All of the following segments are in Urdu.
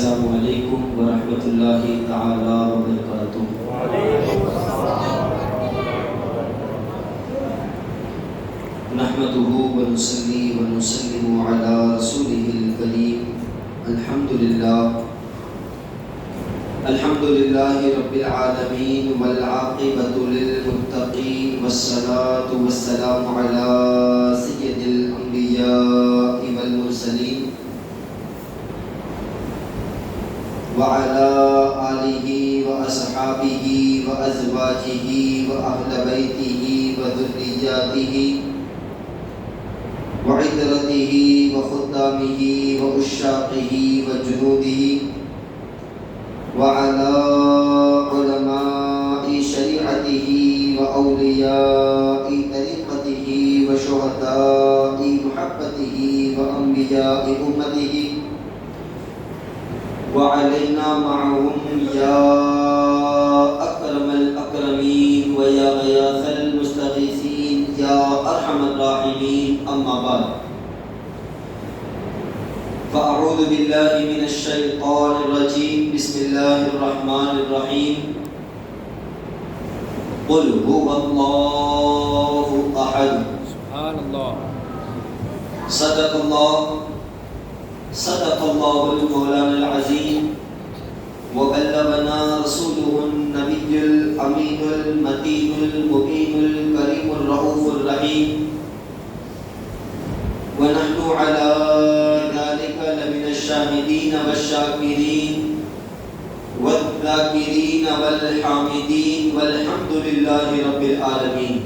السلام علیکم ورحمۃ اللہ تعالی وبرکاتہ۔ نحمده ونصلي ونسلم على رسوله الكريم الحمد لله رب العالمين والعاقبة للمتقين والصلاة والسلام على سيد الأنبياء والمرسلين وعلى آله وأصحابه وأزواجه وأهل بيته وذرياته وعترته وخدامه وعشاقه وجنوده وعلى علماء شريعته وأولياء طريقته وشهداء محبته وأنبياء أمته وعلينا معهم يا أكرم الأكرمين ويا غياث المستغيثين يا أرحم الراحمين، أما بعد فأعوذ بالله من الشيطان الرجيم، بسم الله الرحمن الرحيم، قل هو الله أحد، سبحان الله، صدق الله المولانا العظيم، وبلغنا رسوله النبي الأمين المتين المبين الكريم الرؤوف الرحيم، ونحن على ذلك لمن الشاهدين والشاكرين والذاكرين والحامدين، والحمد لله رب العالمين۔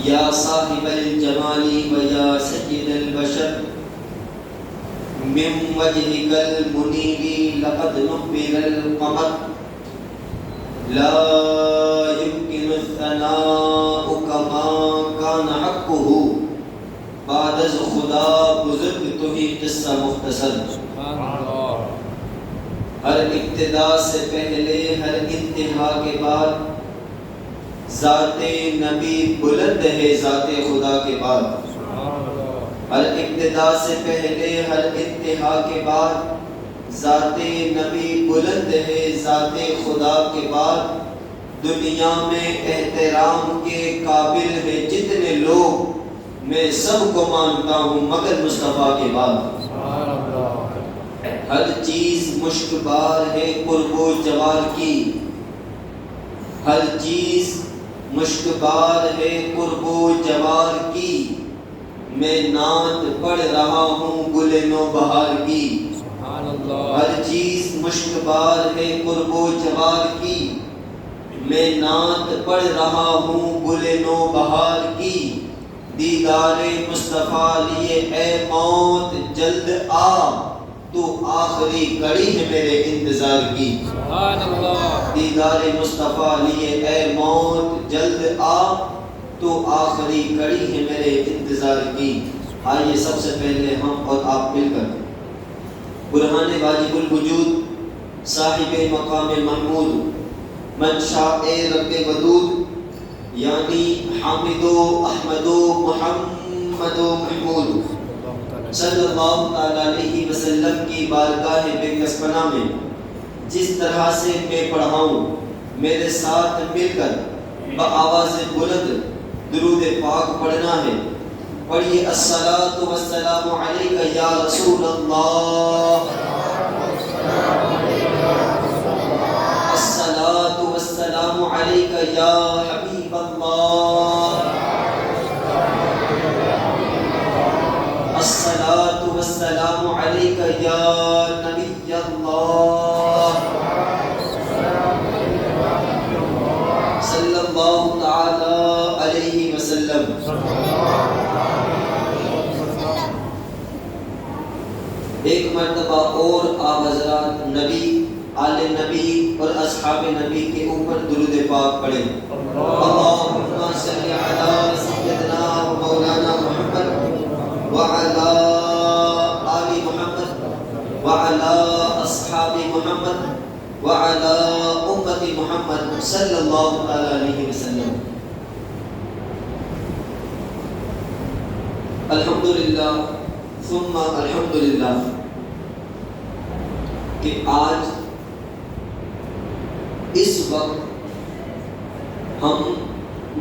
یا صاحب الجمال ویا سید البشر، من وجهك المنير لقد نبر القمر، لا يمكن الثناء كما كان حقه، بعد از خدا بزرگ تو ہی قصہ مختصر۔ سبحان اللہ، ہر ابتدا سے پہلے ہر انتہا کے بعد ذات نبی بلند ہے ذات خدا کے بعد۔ ہر ابتدا سے پہلے ہر انتہا کے بعد ذات نبی بلند ہے ذات خدا کے بعد۔ دنیا میں احترام کے قابل ہے جتنے لوگ، میں سب کو مانتا ہوں مگر مصطفیٰ کے بعد۔ ہر چیز مشکبار ہے قرب و جوار کی، ہر چیز مشکبار ہے قرب و جوار کی، میں نعت پڑھ رہا ہوں گل نو بہار کی۔ ہر چیز مشکبار ہے قرب و جوار کی، میں نعت پڑھ رہا ہوں گل نو بہار کی۔ دیدار مصطفیٰ لیے اے موت جلد آ، تو آخری کڑی ہے میرے انتظار کی۔ سبحان اللہ، دیدار مصطفیٰ لیے اے موت جلد آ، تو آخری کڑی ہے میرے انتظار کی۔ آئیے سب سے پہلے ہم اور آپ مل کر برہان واجب الوجود، صاحب مقام محمود، منشاء رب ودود، یعنی حامد و احمد و محمد و محمود صلی اللہ تعالیٰ علیہ وسلم کی بارگاہ بے کس پناہ میں جس طرح سے میں پڑھاؤں، میرے ساتھ مل کر بآواز بلند درود پاک پڑھنا ہے۔ پڑھیے الصلاۃ والسلام علیک یا رسول اللہ، الصلاۃ والسلام علیک یا حبیب اللہ، الصلاۃ والسلام علیک یا نبی اللہ، صلی اللہ تعالی علیہ وسلم۔ ایک مرتبہ اور آپ حضرات نبی، آل نبی اور اصحاب نبی کے اوپر درود پاک پڑھیں۔ اللہم صلی علی سیدنا و مولانا محمد وعلی آل محمد وعلی اصحاب محمد وعلی امت محمد صلی اللہ علیہ وسلم۔ الحمدللہ ثم الحمدللہ، کہ آج اس وقت ہم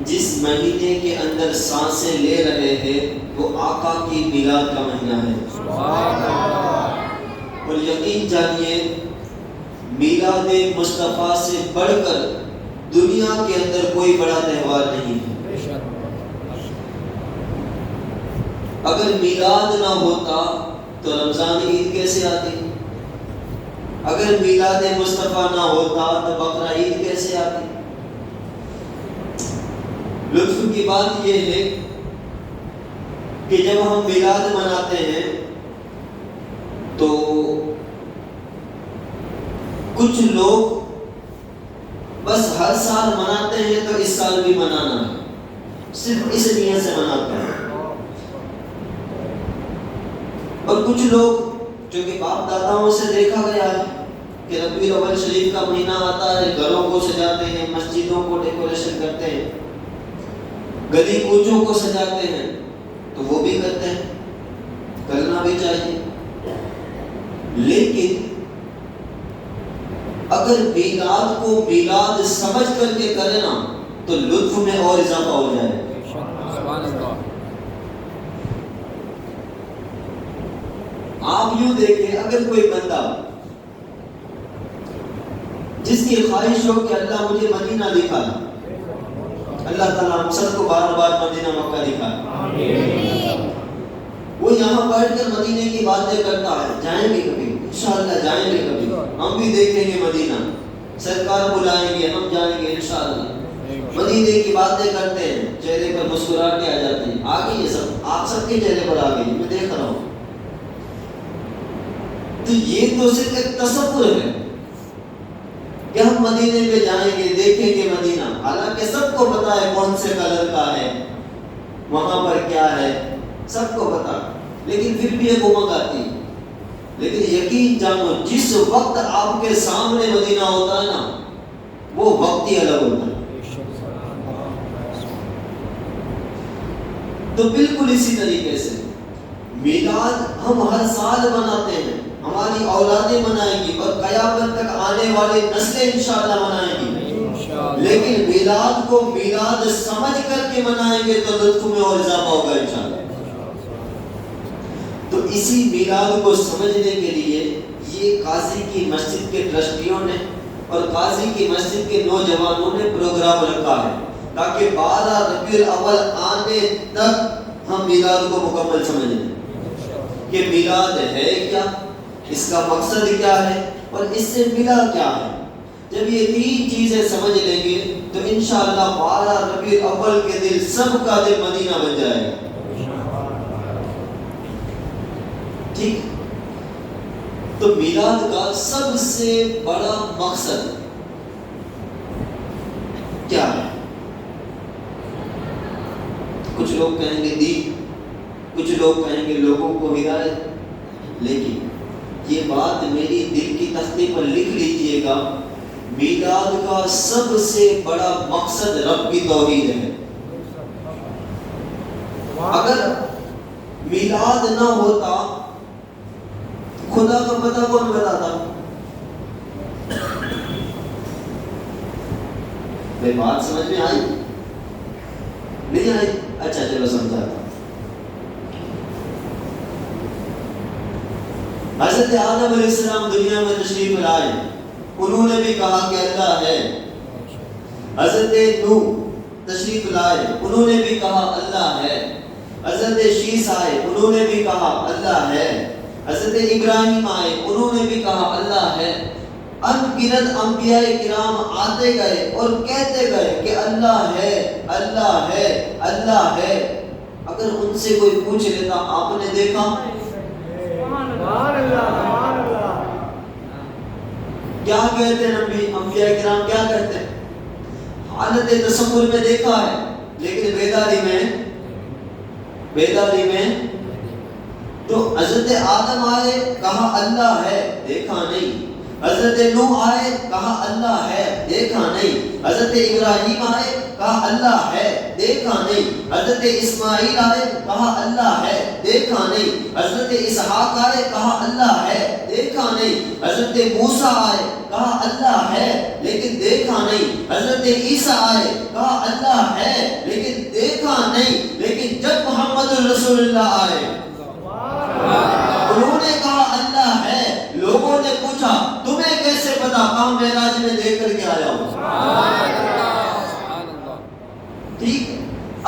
جس مہینے کے اندر سانسیں لے رہے ہیں وہ آقا کی میلاد کا مہینہ ہے. اور یقین جانیے میلاد مصطفیٰ سے بڑھ کر دنیا کے اندر کوئی بڑا تہوار نہیں ہے. اگر میلاد نہ ہوتا تو رمضان عید کیسے آتی؟ اگر میلاد مصطفیٰ نہ ہوتا تو بقرہ عید کیسے آتی؟ لطف کی بات یہ ہے کہ جب ہم میلاد مناتے ہیں تو کچھ لوگ بس ہر سال مناتے ہیں تو اس سال بھی منانا ہے، صرف اس نیت سے مناتے ہیں. اور کچھ لوگ جو کہ باپ داداؤں سے دیکھا گیا ہے کہ ربیع الاول شریف کا مہینہ آتا ہے، گھروں کو سجاتے ہیں، مسجدوں کو ڈیکوریشن کرتے ہیں، گلی کوچوں کو سجاتے ہیں، تو وہ بھی کرتے ہیں، کرنا بھی چاہیے. لیکن اگر میلاد کو میلاد سمجھ کر کے کرے نا تو لطف میں اور اضافہ ہو جائے. آپ یوں دیکھیں، اگر کوئی بندہ جس کی خواہش ہو کہ اللہ مجھے مدینہ دکھا، اللہ تعالیٰ ہم سب کو بار بار مدینہ مکہ دکھا، وہ یہاں بیٹھ کر مدینے کی باتیں کرتا ہے، جائیں گے کبھی انشاءاللہ، جائیں گے کبھی، ہم بھی دیکھیں گے مدینہ، سرکار بلائیں گے، ہم جائیں گے انشاءاللہ. مدینے کی باتیں کرتے ہیں، چہرے پر مسکراہٹیں آ جاتی ہیں. آ گئی یہ سب، آپ سب کے چہرے پر آ گئی، میں دیکھ رہا ہوں. تو یہ تو صرف ایک تصور ہے کہ ہم مدینے پہ جائیں گے، دیکھیں گے مدینہ، حالانکہ سب کو پتا ہے کون سے کلر کا ہے، وہاں پر کیا ہے، سب کو پتا، لیکن پھر بھی ایک امنگ آتی ہے. لیکن یقین جانو جس وقت آپ کے سامنے مدینہ ہوتا ہے نا وہ وقت ہی الگ ہوتا ہے. تو بالکل اسی طریقے سے میلاد ہم ہر سال مناتے ہیں، ہماری اولادیں منائیں گی اور قیامت تک آنے والی نسلیں انشاءاللہ منائیں گی. لیکن میلاد کو میلاد سمجھ کر کے منائیں گے تو لطف میں اور اضافہ ہوگا انشاءاللہ. تو اسی میلاد کو سمجھنے کے لیے یہ قاضی کی مسجد کے ٹرسٹیوں نے اور قاضی کی مسجد کے نوجوانوں نے پروگرام رکھا ہے تاکہ 12 ربیع الاول آنے تک ہم میلاد کو مکمل سمجھ لیں کہ میلاد ہے کیا، اس کا مقصد کیا ہے اور اس سے ملا کیا ہے. جب یہ 3 چیزیں سمجھ لیں گے تو انشاءاللہ 12 ربیع الاول کے دن سب کا دل مدینہ بن جائے گا. ٹھیک. تو میلاد کا سب سے بڑا مقصد کیا ہے؟ کچھ لوگ کہیں گے دین، کچھ لوگ کہیں گے لوگوں کو ہدایت. لیکن یہ بات میری دل کی تختے پر لکھ لیجئے گا، میلاد کا سب سے بڑا مقصد رب کی توحید ہے. اگر میلاد نہ ہوتا خدا کا پتہ کون بتاتا؟ میری بات سمجھ میں آئی؟ نہیں آئی؟ اچھا چلو سمجھاتا. حضرت آدم علیہ السلام دنیا میں تشریف لائے، انہوں نے بھی کہا کہ اللہ ہے. حضرت نوح تشریف لائے، انہوں نے بھی کہا اللہ ہے. حضرت شیس آئے، انہوں نے بھی کہا اللہ ہے. حضرت ابراہیم آئے، انہوں نے بھی کہا اللہ ہے. ان گنت انبیاء کرام آتے گئے اور کہتے گئے کہ اللہ ہے، اللہ ہے، اللہ ہے. اگر ان سے کوئی پوچھ لیتا آپ نے دیکھا کیا کہتے ہیں نبی انبیاء کرام کیا کہتے ہیں؟ حالت تصور میں دیکھا ہے لیکن بیداری میں تو حضرت آدم آئے کہا اللہ ہے، دیکھا نہیں. حضرت نوح آئے کہا اللہ ہے، دیکھا نہیں. حضرت ابراہیم آئے کہا اللہ ہے، دیکھا نہیں. حضرت اسماعیل آئے کہا اللہ ہے، دیکھا نہیں. حضرت اسحاق آئے کہا اللہ ہے، دیکھا نہیں. حضرت موسیٰ آئے کہا اللہ ہے لیکن دیکھا نہیں. حضرت عیسیٰ آئے کہا اللہ ہے لیکن دیکھا نہیں. لیکن جب محمد رسول اللہ آئے انہوں نے کہا اللہ ہے. لوگوں نے پوچھا تمہیں کیسے پتا؟ کہا معراج میں دیکھ کر کے آیا ہوں. ٹھیک.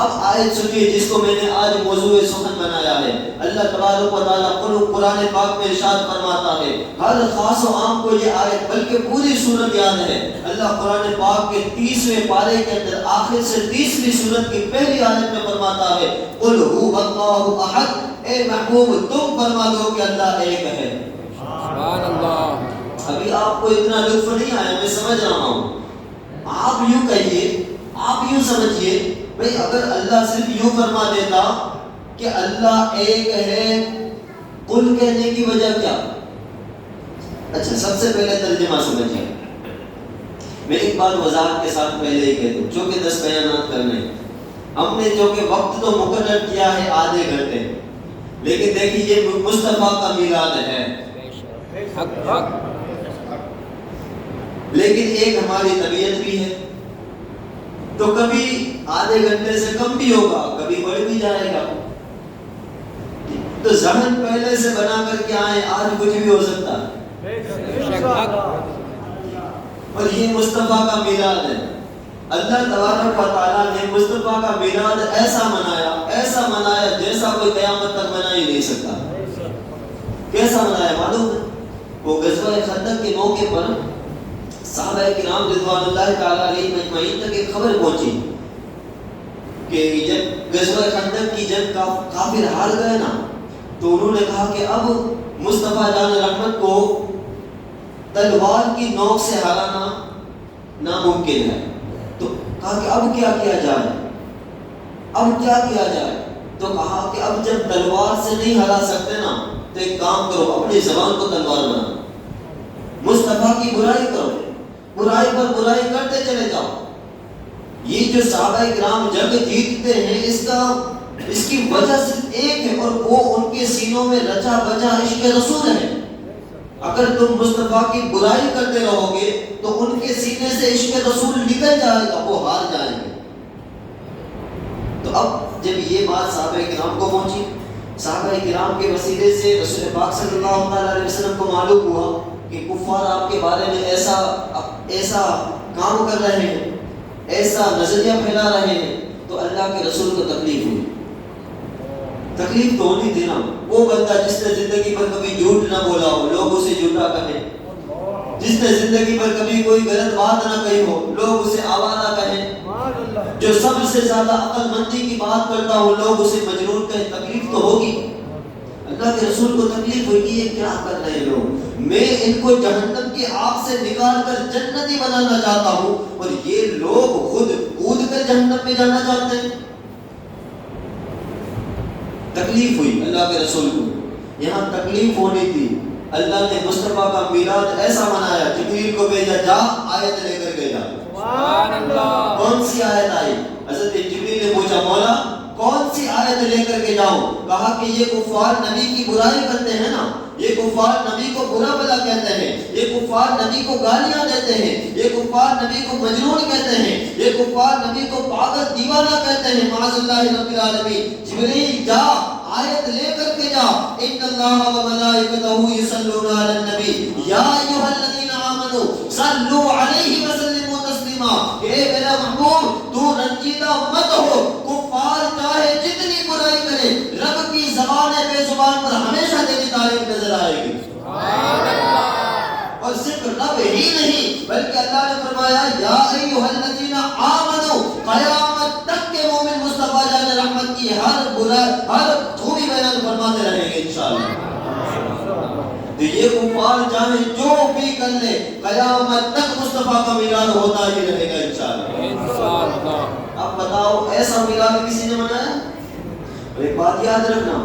اب آیت سنیے جس کو میں نے آج موضوع سخن بنایا ہے. اللہ تبارک و تعالیٰ قرآن پاک میں ارشاد فرماتا ہے، ہر خاص و عام کو یہ آیت بلکہ پوری سورت یاد ہے. اللہ قرآن پاک کے 30ویں پارے کے اندر آخر سے 30ویں سورت کی پہلی آیت میں فرماتا ہے قل هو اللہ احد. اے محبوب تم فرما دو کہ اللہ ایک ہے. سبحان اللہ. ابھی آپ کو اتنا لطف نہیں آیا، میں سمجھ رہا ہوں. آپ یوں کہیے، آپ یوں سمجھیے بھئی اگر اللہ صرف یوں فرما دیتا کہ اللہ ایک ہے، قل کہنے کی وجہ کیا؟ اچھا سب سے پہلے ترجمہ سمجھیے. میں ایک بات وضاحت کے ساتھ پہلے ہی کہہ دوں چونکہ 10 بیانات کرنے ہم نے، جو کہ وقت تو مقرر کیا ہے آدھے گھنٹے، لیکن دیکھیے یہ مصطفیٰ کا میلاد ہے لیکن ایک ہماری طبیعت بھی ہے، تو کبھی آدھے گھنٹے سے کم بھی ہوگا، کبھی بڑھ بھی جائے گا. تو ذہن پہلے سے بنا کر کے آئے، آج کچھ بھی ہو سکتا ہے. اور یہ مصطفیٰ کا میلاد ہے. اللہ تبارک و تعالیٰ نے مصطفیٰ کا میلاد ایسا منایا جیسا کوئی قیامت تک منا ہی نہیں سکتا. کیسا منایا معلوم ہے؟ وہ غزوہ خندق کے موقع پر صحابہ کرام رضوان اللہ تعالیٰ علیہ مجمعین تک ایک خبر پہنچی کہ جب غزوہ خندق کی جنگ کافر ہار گئے نا، تو انہوں نے کہا کہ اب مصطفیٰ جان رحمت کو تلوار کی نوک سے ہرانا ناممکن ہے. تو کہا کہ اب کیا کیا جائے؟ تو کہا کہ اب جب تلوار سے نہیں ہرا سکتے نا تو ایک کام کرو، اپنی زبان کو تلوار بنا، مصطفیٰ کی برائی کرو، برائی پر برائی کرتے چلے جاؤ. یہ جو صحابہ کرام جنگ جیتتے ہیں اس کی وجہ صرف ایک ہے، اور وہ ان کے سینوں میں رچا بچا عشق رسول ہے. اگر تم مصطفیٰ کی برائی کرتے رہو گے تو ان کے سینے سے عشق رسول نکل جائے گا، وہ ہار جائیں گے. تو اب جب یہ بات صحابہ کرام کو پہنچی، صحابہ کرام کے وسیلے سے رسول پاک صلی اللہ علیہ وسلم کو معلوم ہوا کہ کفار آپ کے بارے میں ایسا کام کر رہے ہیں، ایسا نظریہ پھیلا رہے ہیں، تو اللہ کے رسول کو تکلیف ہوئی. تکلیف تو ہونی تھی نا. وہ بندہ جس نے زندگی پر کبھی جھوٹ نہ بولا ہو، لوگ اسے جھوٹا کہیں. جس نے زندگی پر کبھی کوئی غلط بات نہ کہی ہو، لوگ اسے آوارہ کہیں. جو سب سے زیادہ عقل مندی کی بات کرتا ہو، لوگ اسے مجنون کہیں. تکلیف تو ہوگی. اللہ کے رسول کو تکلیف ہوئی کہ یہ کیا کر رہے لوگ، میں ان کو جہنم کی آگ سے نکال کر جنتی بنانا چاہتا ہوں اور یہ لوگ خود کود کر جہنم میں جانا چاہتے ہیں. تکلیف ہوئی اللہ کے رسول کو. یہاں تکلیف ہونی تھی. اللہ نے مصطفیٰ کا میلاد ایسا منایا، جبریل کو بھیجا، جا آیت لے کر کے جا. سبحان اللہ. کون سی آیت آئی؟ حضرت جبریل نے پوچھا مولا کون سی آیت لے کر کے جاؤں؟ کہا کہ یہ کفار نبی کی برائی کرتے ہیں نا، یہ کفار نبی کو برا بلا کہتے ہیں، یہ کفار نبی کو گالیاں دیتے ہیں، یہ کفار نبی کو مجنون کہتے ہیں، یہ کفار نبی کو پاگل دیوانہ کہتے ہیں. معاذ اللہ رب العالمین. جبریل جا آیت لے کر کے جا. ان اللہ و ملائکتہ یصلون علی النبی یا ایھا الذین آمنوا صلوا علیہ وسلموا تسلیما. کہ میرا محبوب تو رنجیدہ مت ہو. کفار چاہے جتنی برائی کرے، رب کی زبان بے زبان پر ہمیشہ تیری تعریف نظر آئے گی. سبحان اللہ. اور صرف رب ہی نہیں بلکہ اللہ نے فرمایا یا ایھا الذین آمنوا. قیامت تک کے مومن مصطفیٰ جان رحمت کی ہر برائی ہر خوبی بیان فرماتے رہیں گے انشاءاللہ. تو یہ کفار چاہے جو بھی کر لے، قیامت تک مصطفیٰ کا میلاد ہوتا ہی رہے گا انشاءاللہ. اب بتاؤ ایسا میلاد کسی نے منایا؟ اور ایک بات یاد رکھنا،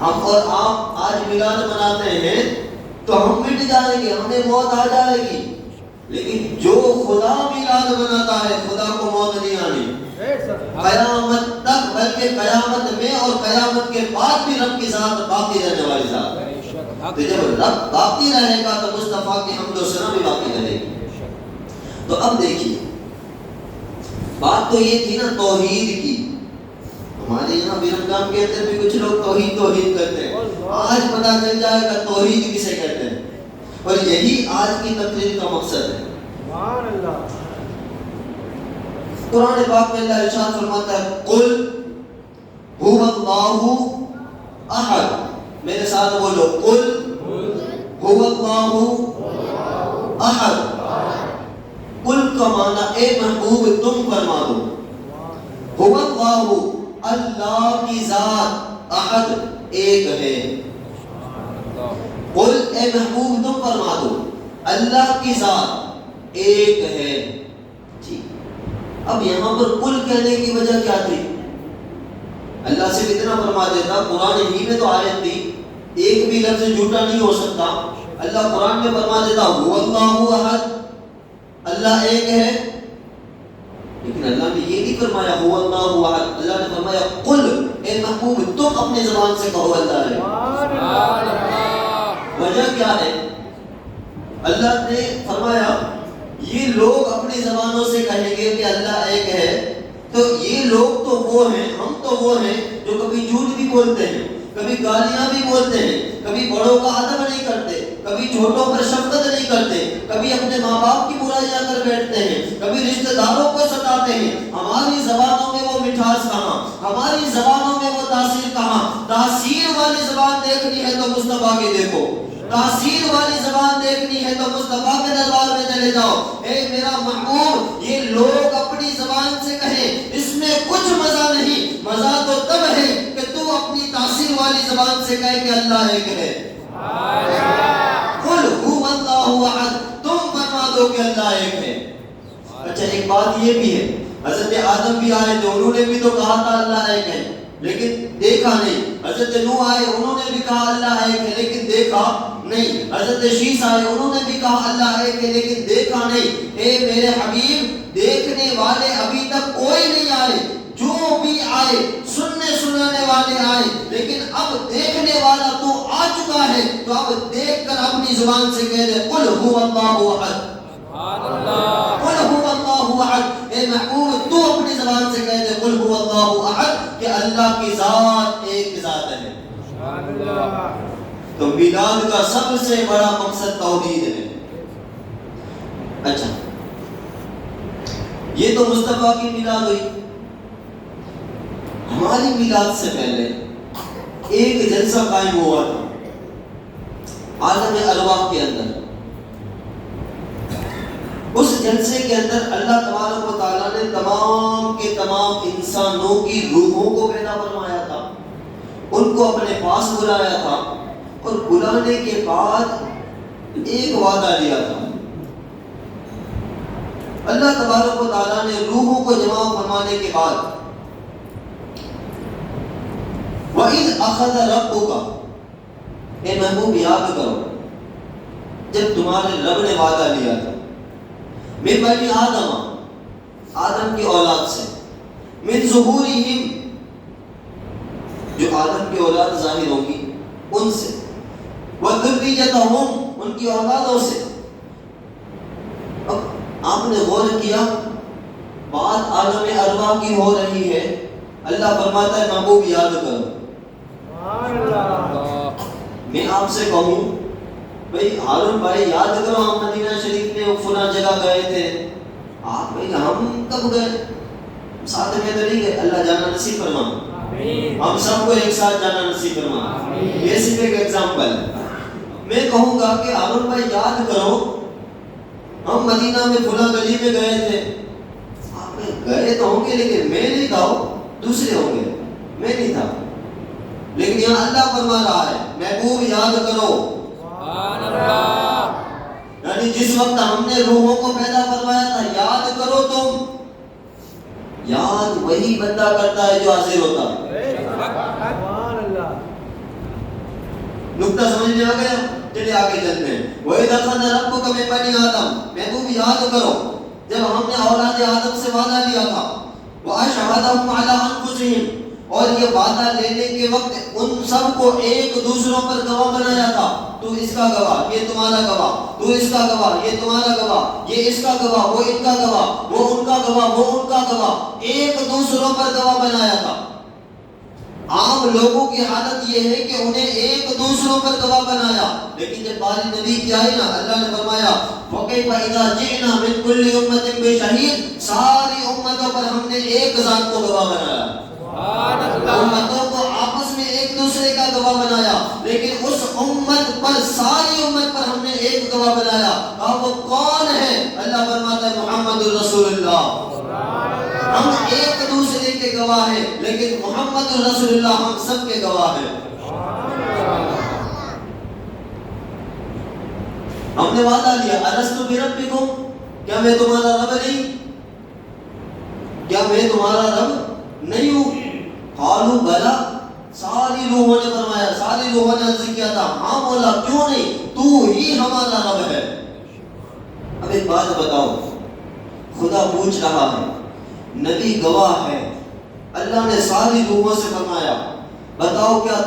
ہم اور آپ آج میلاد مناتے ہیں تو ہم مٹ جائیں گے، ہمیں موت آ جائے گی. لیکن جو خدا میلاد مناتا ہے خدا کو موت نہیں آنی قیامت تک، بلکہ قیامت میں اور قیامت کے بعد بھی رب کی ذات باقی رہنے والی ذات ہے. تو جب رب باقی رہے گا تو مصطفیٰ کی حمد و ثنا بھی باقی رہے گی. تو اب دیکھیے بات تو یہ تھی نا توحید کی. ہمارے یہاں بیرمگام کے اندر بھی کچھ لوگ توحید کرتے ہیں. آج پتہ چل جائے گا توحید کسے کہتے ہیں, اور یہی آج کی تقریر کا مقصد ہے. سبحان اللہ. قرآن پاک میں اللہ ارشاد فرماتا ہے قل هو اللہ احد. میرے ساتھ بولو قل هو اللہ احد. قل کا معنی اے محبوب تم فرما دو. هو اللہ اللہ کی ذات, احد ایک ہے. قل اے محبوب تم فرما دو اللہ کی ذات ایک ہے. اب یہاں پر قل کہنے کی وجہ کیا تھی؟ اللہ سے اتنا فرما دیتا, قرآن ہی میں تو آیت تھی, ایک بھی لفظ جھوٹا نہیں ہو سکتا. اللہ قرآن میں فرما دیتا هو اللہ احد, اللہ ایک ہے. لیکن اللہ نے یہ نہیں فرمایا هو اللہ احد, اللہ نے فرمایا قل اے محبوب تم اپنی زبان سے کہو اللہ ہے. سبحان اللہ. وجہ کیا ہے؟ اللہ نے فرمایا یہ لوگ اپنی زبانوں سے کہیں گے کہ اللہ ایک ہے, تو یہ لوگ تو وہ ہیں, ہم تو وہ ہیں جو کبھی جھوٹ بھی بولتے ہیں, کبھی گالیاں بھی بولتے ہیں, کبھی بڑوں کا ادب نہیں کرتے, کبھی چھوٹوں پر شفقت نہیں کرتے, کبھی اپنے ماں باپ کی برائیاں کر بیٹھتے ہیں, کبھی رشتہ داروں کو ستاتے ہیں. ہماری زبانوں میں وہ مٹھاس کہاں, ہماری زبانوں میں وہ تاثیر کہاں؟ تاثیر والی زبان دیکھنی ہے تو مصطفیٰ کی دیکھو, تاثیر والی زبان دیکھنی ہے تو مصطفیٰ کے دربار میں چلے جاؤ. اے میرا محبوب یہ لوگ اپنی زبان سے کہیں, اس میں کچھ مزہ نہیں. مزہ تو تب ہے کہ تو اپنی تاثیر والی زبان سے کہے کہ اللہ ایک ہے. قل هو اللہ احد, تم فرما دو کہ اللہ ایک ہے. اچھا ایک بات یہ بھی ہے, حضرت آدم بھی آئے تھے, انہوں نے بھی تو کہا تھا اللہ ایک ہے, لیکن دیکھا نہیں. حضرت نوح آئے, انہوں نے بھی کہا اللہ ایک ہے, لیکن دیکھا نہیں. حضرت شیس آئے, انہوں نے بھی کہا اللہ ایک ہے, لیکن دیکھا نہیں. اے میرے حبیب دیکھنے والے ابھی تک کوئی نہیں آئے, جو بھی آئے سننے سنانے والے آئے, لیکن اب دیکھنے والا تو آ چکا ہے. تو اب دیکھ کر اپنی زبان سے کہہ دے قل هو اللہ احد. سبحان اللہ. قل هو اللہ احد. اے محبوب تو اپنی زبان سے کہہ دے قل هو اللہ احد کہ اللہ کی ذات ایک ذات ہے. سبحان اللہ. تو میلاد کا سب سے بڑا مقصد توحید ہے. اچھا یہ تو مصطفیٰ کی میلاد ہوئی. ہماری میلاد سے پہلے ایک جلسہ قائم ہوا تھا عالم ارواح کے اندر. اس جلسے کے اندر اللہ تبارک و تعالیٰ نے تمام کے تمام انسانوں کی روحوں کو پیدا فرمایا تھا, ان کو اپنے پاس بلایا تھا, اور بلانے کے بعد ایک وعدہ لیا تھا. اللہ تبارک و تعالیٰ نے روحوں کو جمع فرمانے کے بعد وَإِذْ أَخَذَ رَبُّكَ, اے محبوب یاد کرو جب تمہارے رب نے وعدہ لیا تھا من بنی آدم, آدم کی اولاد سے, من ظہورہم, جو آدم کی اولاد ظاہر ہوگی ان سے, وذریتہم, ان کی اولادوں سے. اب آپ نے غور کیا بات عالم ارواح کی ہو رہی ہے. اللہ فرماتا ہے محبوب یاد کرو. سبحان اللہ. میں آپ سے کہوں بھئی ہارون بھائی یاد کرو ہم مدینہ شریف میں فلاں جگہ گئے تھے, آپ بھئی ہم کب گئے, ساتھ میں تو نہیں گئے, اللہ جانا نصیب فرما, ہم سب کو ایک ساتھ جانا نصیب فرما. یہ صرف ایک ایگزامپل. میں کہوں گا کہ ہارون بھائی یاد کرو ہم مدینہ میں فلاں گلی میں گئے تھے, آپ گئے تو ہوں گے لیکن میں نہیں تھا, دوسرے ہوں گے, میں نہیں تھا. لیکن یہاں اللہ فرما رہا ہے محبوب یاد کرو. سبحان اللہ. یعنی جس وقت ہم نے روحوں کو پیدا فرمایا تھا یاد کرو تم. یاد وہی بندہ کرتا ہے جو حاضر ہوتا ہے. سبحان اللہ. نقطہ سمجھ میں آ گیا؟ چلے آگے چلتے ہیں. وَإِذْ أَخَذَ رَبُّكَ مِن بَنِي آدَمَ, محبوب یاد کرو جب ہم نے اولاد آدم سے وعدہ لیا تھا. وَأَشْهَدَهُمْ عَلَىٰ أَنفُسِهِمْ, اور یہ وعدہ لینے کے وقت ان سب کو ایک دوسروں پر گواہ بنایا تھا. تو اس کا گواہ، یہ تمہارا گواہ، تو اس کا گواہ، یہ تمہارا گواہ، یہ اس کا گواہ، وہ ان کا گواہ، وہ ان کا گواہ، وہ ان کا گواہ، ایک دوسروں پر گواہ بنایا تھا. عام لوگوں کی حالت یہ ہے کہ انہیں ایک دوسروں پر گواہ بنایا، لیکن جب باری نبی کی آئی نا، اللہ نے فرمایا وَكَيْفَ إِذَا جِئْنَا مِنْ كُلِّ أُمَّةٍ بِشَهِيدٍ، ساری امتوں پر ہم نے ایک ذات کو گواہ بنایا. امتوں کو آپس میں ایک دوسرے کا گواہ بنایا، لیکن اس امت پر، ساری امت پر ہم نے ایک گواہ بنایا. وہ کون ہے؟ اللہ فرماتا ہے محمد الرسول اللہ. ہم ایک دوسرے کے گواہ ہیں، لیکن محمد الرسول اللہ ہم سب کے گواہ ہیں. ہم نے وعدہ لیا الست بربکم، کیا میں تمہارا رب نہیں؟ کیا میں تمہارا رب نہیں ہوں؟ قالوا بلا، ساری روحوں نے فرمایا، ساری روحوں نے عرض کیا تھا ہاں مولا کیوں نہیں، تو ہی ہمارا رب ہے. اب ایک بات بتاؤ، خدا پوچھ رہا ہے، نبی گواہ ہے، اللہ نے ساری روحوں سے فرمایا بتاؤ کیا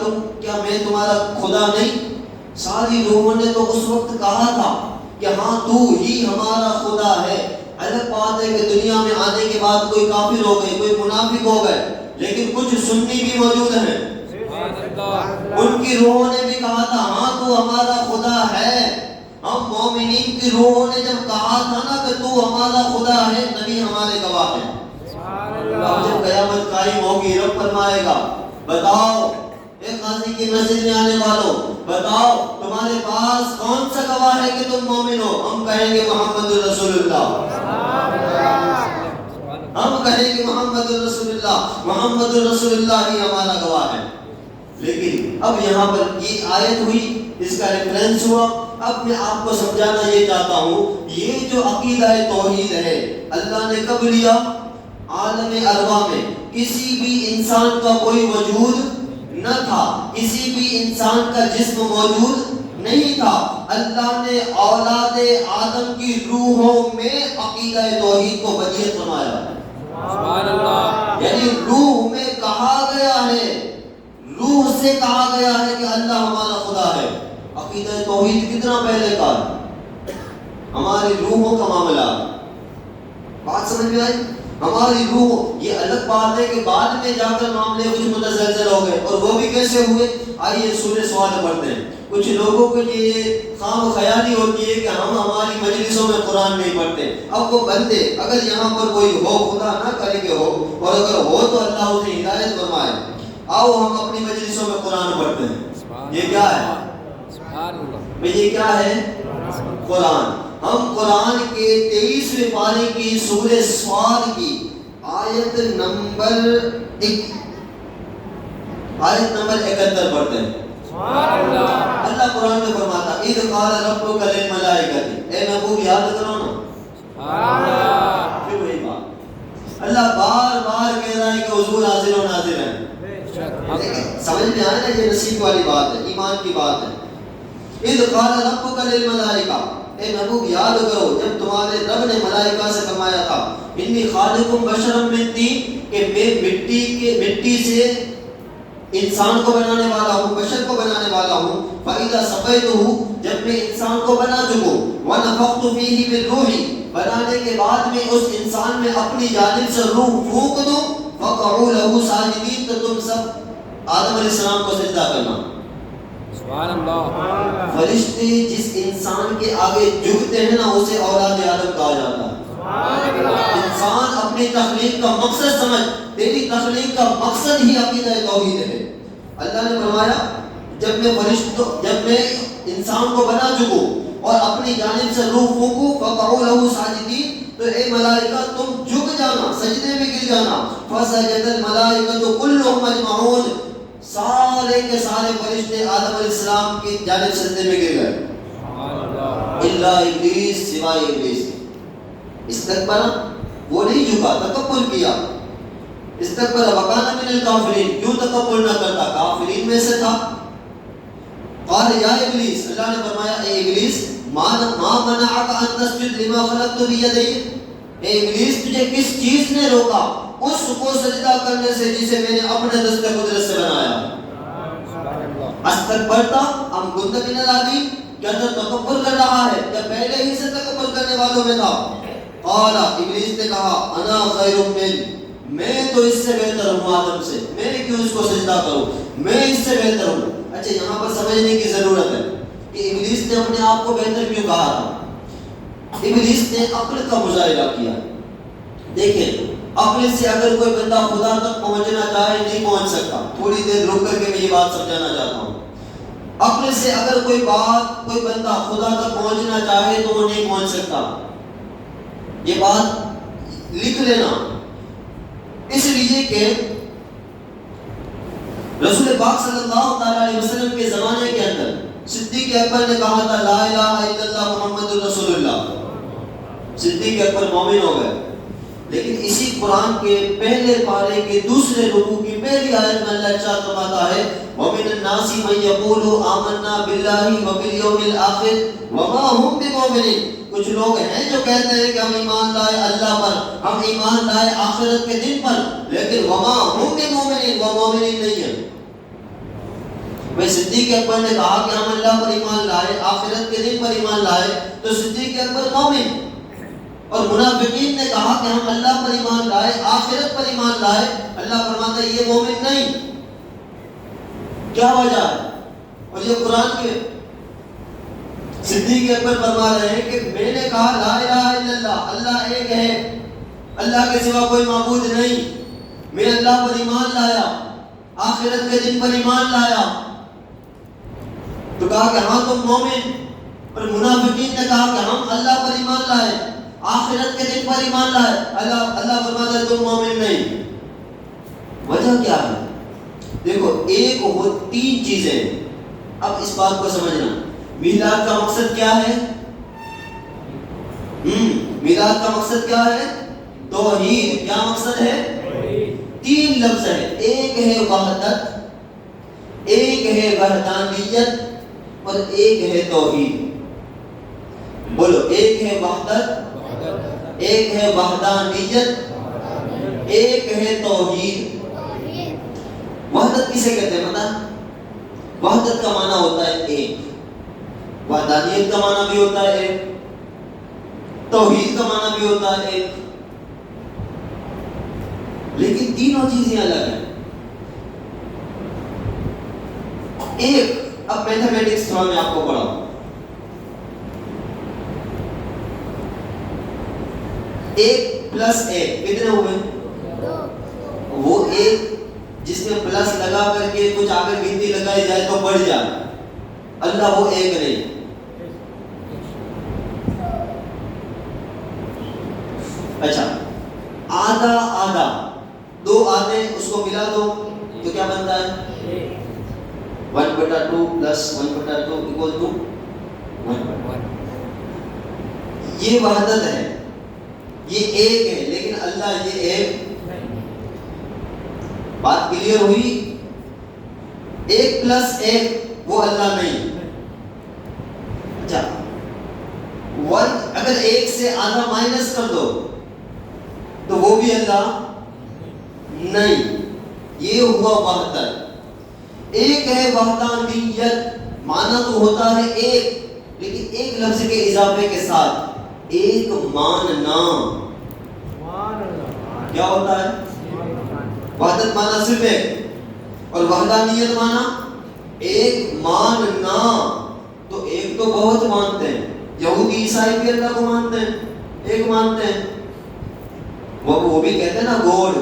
میں تمہارا خدا نہیں؟ ساری روحوں نے تو اس وقت کہا تھا کہ ہاں تو ہی ہمارا خدا ہے. الگ بات ہے کہ دنیا میں آنے کے بعد کوئی کافر ہو گئے، کوئی منافق ہو گئے، لیکن کچھ سنی بھی موجود ہیں. ان کی روحوں نے بھی کہا تھا ہاں تو ہمارا خدا ہے. ہم مومنین کی روحوں نے جب کہا تھا نا کہ تو ہمارا خدا ہے، نبی ہمارے گواہ ہیں. اب جب قیامت قائم ہوگی، رب فرمائے گا بتاؤ اے قاضی کی مسجد میں آنے والوں، بتاؤ تمہارے پاس کون سا گواہ ہے کہ تم مومن ہو؟ ہم کہیں گے محمد الرسول اللہ. ہم کہیں گے محمد الرسول اللہ، محمد الرسول اللہ ہی ہمارا گواہ ہے. لیکن اب یہاں پر یہ آیت ہوئی، اس کا ریفرنس ہوا. اب میں آپ کو سمجھانا یہ چاہتا ہوں، یہ جو عقیدہ توحید ہے اللہ نے کب لیا؟ عالم ارواح میں کسی بھی انسان کا کوئی وجود نہ تھا، کسی بھی انسان کا جسم موجود نہیں تھا. اللہ نے اولاد آدم کی روحوں میں عقیدہ توحید کو بدیت فرمایا. سبحان اللہ. یعنی روح میں کہا گیا ہے، روح سے کہا گیا ہے کہ اللہ ہمارا خدا ہے. عقیدہ توحید کتنا پہلے کا، ہماری روحوں کا معاملہ. بات سمجھ میں آئی؟ ہماری روح، یہ الگ بات ہے کہ بعد میں جا کر معاملے کچھ متزلزل ہو گئے، اور وہ بھی کیسے ہوئے؟ آئیے سورہ سواد پڑھتے ہیں. کچھ لوگوں کو یہ خام خیالی ہوتی ہے کہ ہم ہماری مجلسوں میں قرآن نہیں پڑھتے. اب وہ بندے اگر یہاں پر کوئی ہو، خدا نہ کرے کہ ہو، اور اگر ہو تو اللہ اسے ہدایت فرمائے، آؤ ہم اپنی مجلسوں میں قرآن پڑھتے ہیں. یہ کیا ہے؟ یہ کیا ہے؟ قرآن. ہم قرآن کے 23ویں پارے کی سورہ سواد کی آیت نمبر 71 پڑھتے ہیں. اللہ قرآن میں فرماتا اذ قال ربک للملائکۃ، اے محبوب یاد کرو نا. پھر وہی بات اللہ بار بار کہہ رہا ہے کہ حضور حاضر و ناظر ہیں. سمجھ میں آئے نا؟ یہ نصیب والی بات ہے، ایمان کی بات ہے. اذ قال ربک للملائکہ، اے محبوب یاد کرو جب تمہارے رب نے ملائکہ سے فرمایا تھا انی خالق بشرا من طین، کہ میں مٹی سے انسان کو بنانے والا ہوں، بشر کو بنانے والا ہوں. فَإِذَا صَفَيْتُهُ، جب میں انسان کو بنا چکوں، وَنَفَخْتُ فِيهِ مِنْ رُوحِي، بنانے کے بعد میں اس انسان میں اپنی جانب سے روح پھونک دوں، فَقَعُوا لَهُ سَاجِدِينَ، تو تم سب آدم علیہ السلام کو سجدہ کرنا. سبحان اللہ. فرشتے جس انسان کے آگے جھکتے ہیں نا، اسے اولاد آدم کہا جاتا ہے. انسان اپنی تخلیق کا مقصد سمجھ، تیری تخلیق کا مقصد ہی عقیدہ توحید ہے. اللہ نے فرمایا جب میں انسان کو بنا چکوں اور اپنی جانب سے روح پھونکوں، فقعوا له ساجدین، تو اے ملائکہ تم جھک جانا، سجدے میں گر جانا. فسجد الملائکۃ کلهم اجمعون، سارے کے سارے فرشتے آدم علیہ السلام کی جانب سجدے میں گر گئے. الا ابلیس، سوائے ابلیس. استکبر، وہ نہیں جھکا، تکبر کیا. استکبر وکان من الکافرین، کیوں تکبر نہ کرتا؟ کافرین میں سے تھا. قال یا ابلیس، اللہ نے فرمایا اے ابلیس، ما منعک ان تسجد لما خلقت بیدی، اے ابلیس تجھے کس چیز نے روکا اس کو سجدہ کرنے سے جسے میں نے اپنے دست قدرت سے بنایا. استکبرتا ام کنت من العالین، کیا تو تکبر کر رہا ہے یا پہلے ہی سے تکبر کرنے والوں میں تھا. قال ابلیس نے کہا انا خیر من، میں تو اس سے بہتر ہوں آدم سے، میں کیوں اس کو سجدہ کروں، میں اس سے بہتر ہوں. اچھا یہاں پر سمجھنے کی ضرورت ہے کہ ابلیس نے اپنے آپ کو بہتر کیوں کہا تھا. ابلیس نے عقل کا مظاہرہ کیا. دیکھیں عقل سے اگر کوئی بندہ خدا تک پہنچنا چاہے نہیں پہنچ سکتا. تھوڑی دیر رک کر کے میں یہ بات سمجھانا چاہتا ہوں. عقل سے اگر کوئی بندہ خدا تک پہنچنا چاہے تو وہ نہیں پہنچ سکتا. یہ بات لکھ لینا، اس لیے کہ رسول پاک صلی اللہ علیہ وسلم کے زمانے کے اندر صدیق اکبر نے کہا تھا لا الہ الا اللہ محمد رسول اللہ. صدیق اکبر مومن ہو گئے. لیکن اسی قرآن کے پہلے پارے کے دوسرے رکوع کی پہلی آیت میں اللہ ارشاد فرماتا ہے وَمِنَ النَّاسِ مَن يَقُولُ آمَنَّا بِاللَّهِ وَبِالْيَوْمِ الْآخِرِ وَمَا هُمْ بِمُؤْمِنِينَ. کچھ لوگ ہیں جو کہتے ہیں کہ ہم ایمان لائے اللہ پر، ہم ایمان لائے آخرت کے دن پر، لیکن وَمَا هُمْ بِمُؤْمِنِينَ، وہ مومنین نہیں ہیں. میں صدیق اکبر نے کہا کہ ہم اللہ پر ایمان لائے، آخرت کے دن پر ایمان لائے، تو صدیق اکبر مومن. اور منافقین نے کہا کہ ہم اللہ پر ایمان لائے، آخرت پر ایمان لائے، اللہ فرماتا ہے یہ مومن نہیں. کیا وجہ ہے؟ اور یہ قرآن کے صدیق اکبر فرما رہے ہیں کہ میں نے کہا لا الہ الا اللہ، اللہ ایک ہے، اللہ کے سوا کوئی معبود نہیں، میں اللہ پر ایمان لایا، آخرت کے دن پر ایمان لایا. تو کہا کہ ہاں تم مومن. اور منافقین نے کہا کہ ہم اللہ پر ایمان لائے، آخرت کے دن پر ایمان لائے، اللہ فرماتا ہے تم مومن نہیں. وجہ کیا ہے؟ دیکھو ایک وہ تین چیزیں. اب اس بات کو سمجھنا، میلاد کا مقصد کیا ہے؟ میلاد کا مقصد کیا ہے؟ توحید. کیا مقصد ہے؟ تین لفظ ہے، ایک ہے وحدت، ایک ہے وحدانیت، اور ایک ہے توحید. بولو ایک ہے وحدت، ایک ہے وحدانیت، ایک ہے توحید. وحدت کسے کہتے ہیں پتہ؟ وحدت کا معنی ہوتا ہے ایک، وحدانیت کا معنی بھی ہوتا ہے ایک، توحید کا معنی بھی ہوتا ہے ایک. لیکن تینوں چیزیں الگ ہیں. ایک، اب میتھمیٹکس تھوڑا میں آپ کو پڑھاؤں. ایک پلس ایک کتنے ہوئے؟ وہ ایک جس میں پلس لگا کر کے کچھ آگے گنتی لگائی جائے تو بڑھ جائے. اللہ وہ ایک نہیں. اچھا آدھا آدھا، دو آدھے اس کو ملا دو تو کیا بنتا ہے؟ 1/2 + 1/2 = 1. یہ وحدت ہے، یہ ایک ہے. لیکن اللہ یہ ایک. بات کلیئر ہوئی؟ ایک پلس ایک وہ اللہ نہیں. اچھا اگر ایک سے آدھا مائنس کر دو تو وہ بھی اللہ نہیں. یہ ہوا وحدت. ایک ہے وحدانیت، معنی تو ہوتا ہے ایک، لیکن ایک لفظ کے اضافے کے ساتھ ایک ماننا. کیا ہوتا ہے؟ وحدت معنی صرف ایک، اور وحدانیت معنی ایک ماننا. تو ایک تو بہت مانتے ہیں، یہودی عیسائی بھی اللہ کو مانتے ہیں، ایک مانتے ہیں. وہ بھی کہتے ہیں نا گوڈ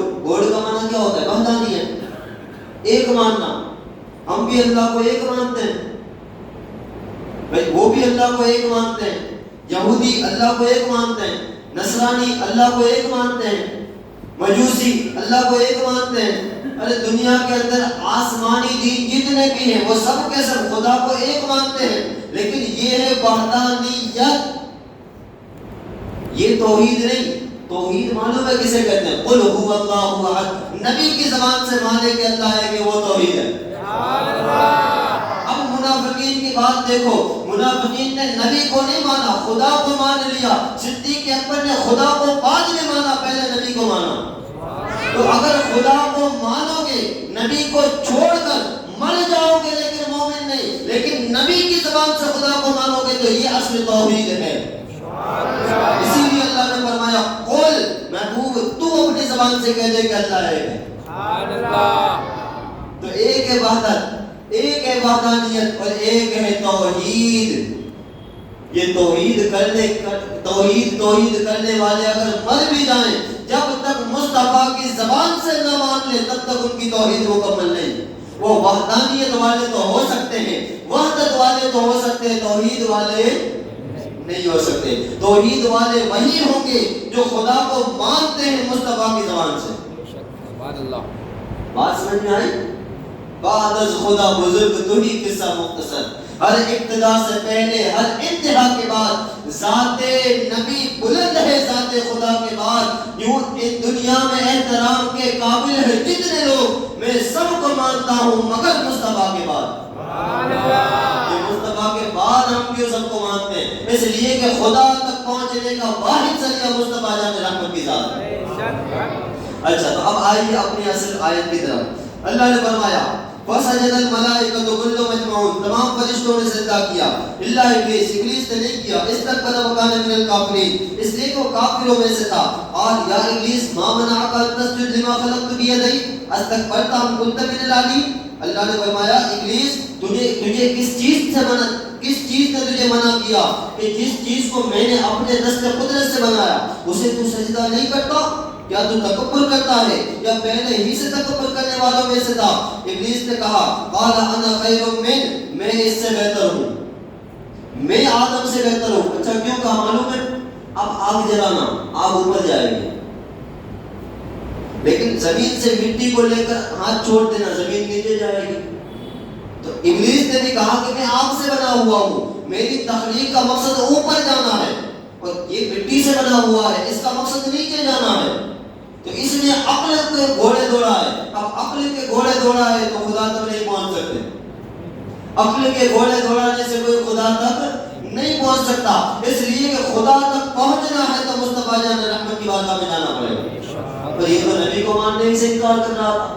کا معنی کیا ہوتا ہے؟ وحدانیت، ایک ماننا. ہم بھی اللہ کو ایک مانتے ہیں بھائی، وہ بھی اللہ کو ایک مانتے ہیں. یہودی اللہ کو ایک مانتے ہیں، نصرانی اللہ کو ایک مانتے ہیں، مجوسی اللہ کو ایک مانتے ہیں. ارے دنیا کے اندر آسمانی دین جتنے بھی ہیں وہ سب کے سب خدا کو ایک مانتے ہیں. لیکن یہ ہے وحدانیت، یہ توحید نہیں. توحید معلوم ہے کسے کہتے ہیں؟ قل هو اللہ احد. نبی کی زبان سے مانے کہ اللہ ہے کہ وہ توحید ہے. اب منافقین کی بات دیکھو، منافقین نے نبی کو نہیں مانا، خدا کو مان لیا. صدیق اکبر نے خدا کو بعد میں مانا، پہلے نبی کو مانا. تو اگر خدا کو مانو گے، نبی کو چھوڑ کر مر جاؤ گے لیکن مومن نہیں، لیکن نبی کی زبان سے خدا کو مانو گے تو یہ اصل توحید ہے۔ اسی لیے اللہ نے فرمایا قل، محبوب تو اپنی زبان سے کہہ دے کہ اللہ ہے۔ تو ایک ہے وحدت، ایک ہے وحدانیت اور ایک ہے توحید۔ یہ توحید کرنے والے اگر مر بھی جائیں، جب تک مصطفیٰ کی زبان سے نہ مان لے تب تک ان کی توحید مکمل نہیں۔ وہ وحدانیت والے تو ہو سکتے ہیں، وحدت والے تو ہو سکتے ہیں، توحید والے نہیں ہو سکتے۔ توحید والے وہی ہوں گے جو خدا کو مانتے ہیں مصطفیٰ کی زبان سے۔ سبحان اللہ۔ بات سمجھ میں آئی؟ بعد از خدا بزرگ تو ہی قصہ مختصر، ہر ابتدا سے پہلے ہر انتہا کے بعد ذات نبی بلند ہے، ذات خدا کے بعد یوں اس دنیا میں احترام کے قابل ہے جتنے لوگ، میں سب کو مانتا ہوں مگر مصطفیٰ کے بعد۔ یہ مصطفیٰ کے بعد ہم کیوں سب کو مانتے ہیں؟ اس لیے کہ خدا تک پہنچنے کا واحد ذریعہ مصطفیٰ جان رحمت کی ذات ہے۔ اچھا تو اب آئیے اپنی اصل آیت کی طرف۔ اللہ نے فرمایا فسجد الملائکۃ کلهم اجمعون، تمام فرشتوں نے سجدہ کیا الا ابلیس، ابلیس نے نہیں کیا، استکبر وکان من الکافرین، اس لیے کہ وہ کافروں میں سے تھا۔ قال یا ابلیس ما منعک ان تسجد لما خلقت بیدی استکبرت ام کنت من العالین۔ اللہ نے فرمایا ابلیس تجھے کس چیز نے تجھے منع کیا کہ جس چیز کو میں نے اپنے دست قدرت سے بنایا اسے تو سجدہ نہیں کرتا؟ کیا تو تکبر کرتا ہے یا پہلے ہی سے تکبر کرنے والوں میں سے تھا؟ ابلیس نے کہا قال انا خیر من، میں اس سے بہتر ہوں، میں آدم سے بہتر ہوں۔ اچھا کیوں کہا معلوم ہے؟ اب آگ جلانا، آگ اوپر جائے گی لیکن زمین سے مٹی کو لے کر ہاتھ چھوڑ دینا، زمین نیچے جائے گی۔ تو ابلیس نے بھی کہا کہ میں آگ سے بنا ہوا ہوں، میری تخلیق کا مقصد اوپر جانا ہے اور یہ مٹی سے بنا ہوا ہے، اس کا مقصد نیچے جانا ہے۔ تو اس نے عقل کے گھوڑے دوڑا ہے، اب عقل کے گھوڑے دوڑا ہے تو خدا تک نہیں پہنچ سکتے۔ عقل کے گھوڑے دوڑانے سے کوئی خدا تک نہیں پہنچ سکتا، اس لیے کہ خدا تک پہنچنا ہے تو مصطفیٰ جان رحمت کی بارگاہ میں جانا پڑے گا۔ اور یہ تو نبی کو ماننے سے انکار کر رہا تھا۔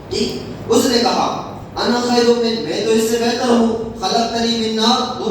ٹھیک، اس نے کہا انا خیر من، میں تو اس سے بہتر ہوں، خلقتنی من نار، تو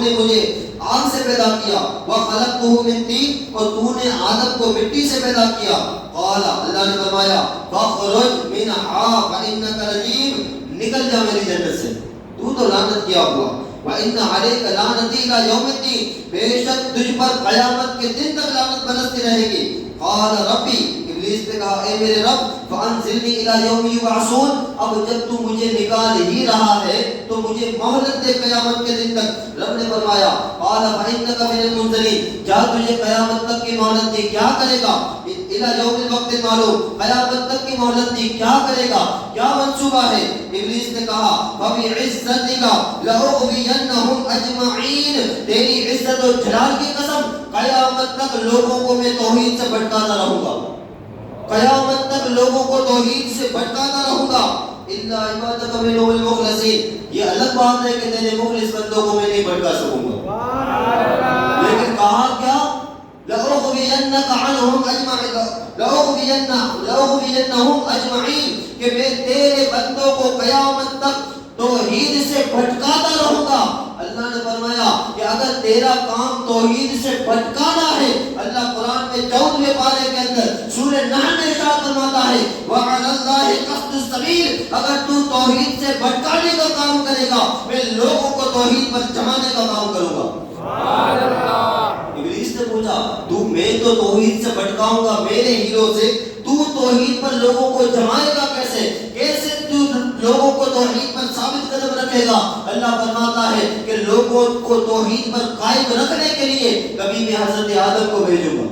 نے مجھے آگ سے پیدا کیا، وخلقته من طین، اور تو نے آدم کو مٹی سے پیدا کیا۔ قال، اللہ نے فرمایا فاخرج منها فانک رجیم، نکل جا میری جنت سے، تو لعنت کیا ہوا۔ وان علیک لعنتی الی یوم الدین، بے شک تجھ پر قیامت کے دن تک لعنت برستی رہے گی۔ قال ربی، ابلیس نے کہا اے میرے رب، فانزلنی الی یوم یبعثون، اب جب تو مجھے نکال ہی رہا ہے تو مجھے مہلت دے قیامت کے دن تک۔ رب نے فرمایا قال فانک من المنذرین، جا تجھے قیامت تک کی مہلت دی، کیا کرے گا؟ الی یوم الوقت المعلوم، قیامت تک کی مہلت دی، کیا کرے گا؟ کیا منصوبہ ہے؟ ابلیس نے کہا فبعزتک لاغوینہم اجمعین، تیری عزت و جلال کی قسم قیامت تک لوگوں کو میں توحید سے بھٹکاتا رہوں گا، قیامت تک لوگوں کو توحید سے بھٹکاتا رہوں گا۔ الا عبادک منهم المخلصین، یہ الگ بات ہے کہ تیرے مخلص بندوں کو میں نہیں بھٹکا سکوں گا، لیکن کہا کیا؟ لأغوینک عنہم اجمعین، لأغوینہم اجمعین، کہ میں تیرے بندوں کو قیامت تک توحید سے بھٹکاتا رہوں گا۔ اللہ نے فرمایا کہ اگر تیرا کام توحید سے بھٹکانا ہے، اللہ قرآن میں 14ویں پارے کے اندر سورہ نحل میں ارشاد فرماتا ہے وعلی اللہ قصد السبیل، اگر تو توحید سے بھٹکانے کا کام کرے گا میں لوگوں کو توحید پر جمانے کا کام کروں گا۔ سبحان اللہ۔ ابلیس نے پوچھا تو میں تو توحید سے بھٹکاؤں گا میرے ہیرو سے، تو توحید پر لوگوں کو جمائے گا کیسے؟ کیسے تو لوگوں کو توحید پر ثابت قدم رکھے گا؟ اللہ فرماتا ہے کہ لوگوں کو توحید پر قائم رکھنے کے لیے کبھی میں حضرت آدم کو بھیجوں گا،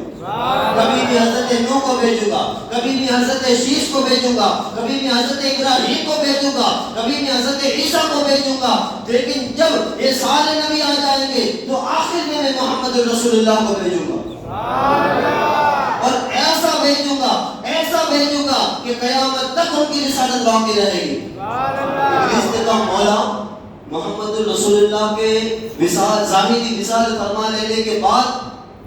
کبھی بھی حضرت نوح کو بھیجوں گا، کبھی بھی حضرت شیش کو بھیجوں گا، کبھی بھی حضرت ابراہیم کو بھیجوں گا، کبھی بھی حضرت عیسیٰ کو بھیجوں گا، لیکن جب یہ سارے نبی آ جائیں گے تو آخر میں محمد رسول اللہ کو بھیجوں گا، اور ایسا بھیجوں گا کہ قیامت تک ان کی رسالت باقی رہے گی۔ ابلیس نے کہا مولا محمد رسول اللہ کے ظاہری وصال فرما لینے کے بعد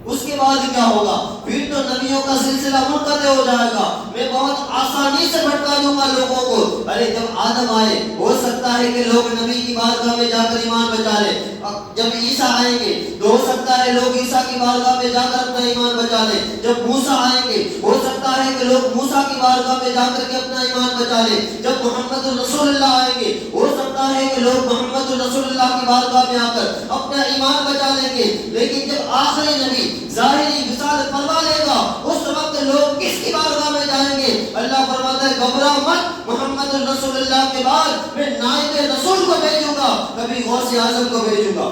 اس کے بعد کیا ہوگا؟ پھر تو نبیوں کا سلسلہ منقطع ہو جائے گا، میں بہت آسانی سے بھٹکا دوں گا لوگوں کو۔ ارے جب آدم آئے ہو سکتا ہے کہ لوگ نبی کی بارگاہ میں جا کر ایمان بچا لیں، جب عیسیٰ آئیں گے تو ہو سکتا ہے لوگ عیسیٰ کی بارگاہ میں جا کر اپنا ایمان بچا لیں، جب موسیٰ آئیں گے ہو سکتا ہے کہ لوگ موسیٰ کی بارگاہ میں جا کر کے اپنا ایمان بچا لیں، جب محمد رسول اللہ آئیں گے ہو سکتا ہے کہ لوگ محمد رسول اللہ کی بارگاہ میں آ کر اپنا ایمان بچا لیں گے۔ لیکن جب آخری نبی ظاہری وصال فرما لے گا اس وقت لوگ کس کی بارگاہ میں جائیں گے؟ اللہ فرماتا ہے گھبرا مت، محمد رسول اللہ کے بعد میں نائب رسول کو بھیجوں گا، کبھی غوث اعظم کو بھیجوں گا،